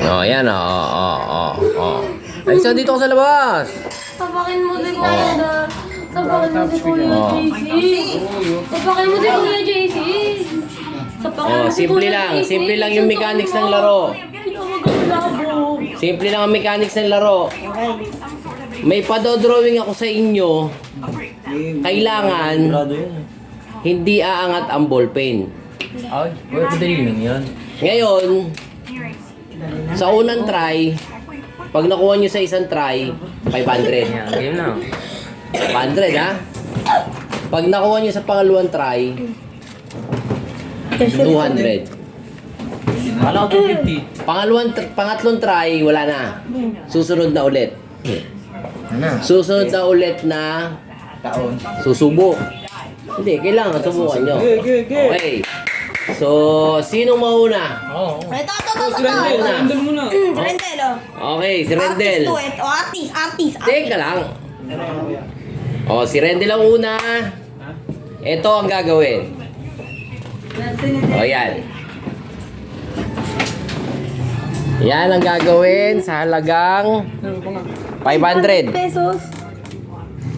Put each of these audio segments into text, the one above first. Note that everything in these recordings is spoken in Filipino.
Oh, yan. Oh. Ay, so dito ko sa labas. Sapakin mo din Kuya. Sapakin mo din Kuya JC. Sapakin mo din Kuya JC. Oh, simple lang yung mechanics ng laro. Simple lang ang mechanics ng laro. May padodrawing ako sa inyo. Kailangan hindi aangat ang ballpen. Ay, madali lang yan. Ngayon, sa unang try, pag nakuha nyo sa isang try, 500. Yan, game na. 500 ha? Pag nakuha nyo sa pangalawang try, 200. Kala ko 250. Pangatlong try, wala na. Susunod na ulit. Ano? Susunod na ulit na Taon. susubok. Hindi, kailangan subukan nyo. Okay. So, sino mauna? Oo. Ito. Rendel muna. Rendel, oh. Okay, si Rendel. Artist. Teka lang. O, si Rendel ang una. Ito ang gagawin. O, yan. Yan ang gagawin sa halagang 500. Pesos.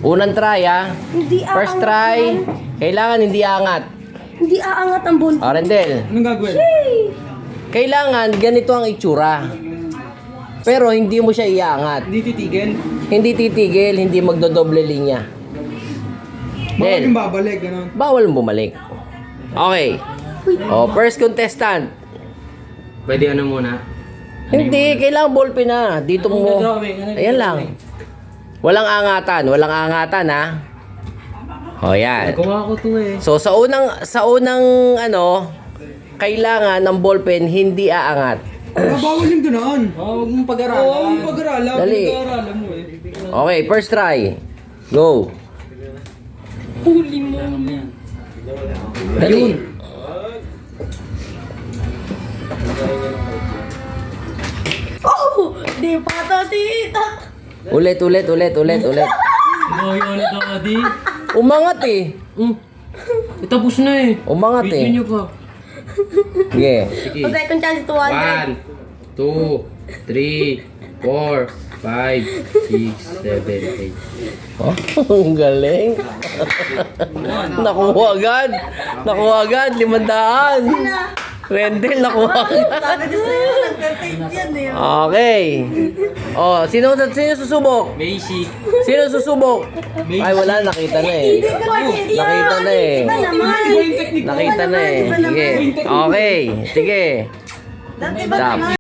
Unang try, ha? Hindi First aangat try, yan. kailangan hindi aangat. Hindi aangat ang ball. O, Rendel. Anong gagawin? Kailangan ganito ang itsura. Pero hindi mo siya iangat. Hindi titigil. Hindi titigil, hindi magdodoble linya. Then, babalik, gano'n. bawal bumalik. Okay. O, first contestant. Pwede ano muna? Hindi, kailangan ballpen na. Dito mo. Ayan lang. Walang angatan, ha? O, yan. Gawa ko to eh. So, sa unang kailangan ng ballpen hindi aangat. Bawal yung gano'n. Huwag mong pag-aralan. Oo, huwag mong pag-aralan. Dali. Pag-aralan mo eh. Okay, first try. Go. Huli mo. Dali. Oh! Di pa to, tita. Ulit. Boy, ano daddy? Umangat eh. Tapos na eh. Umangat eh. Video nyo pa. Sige. Sige. O second chance, 200. 1, 2, 3, 4, 5, 6, 7, 8. Oh, ang galing. Nakuha agad. 500. Rendel, nakuha agad. Sabi ko sa'yo, nagka-tape yan eh. Okay. Oh, sino susubok? Macy. Sino susubok? Ay, wala. Nakita na eh. Nakita na eh. Iba naman. Nakita na eh. Sige. Okay. Sige. Dati ba Stop. naman?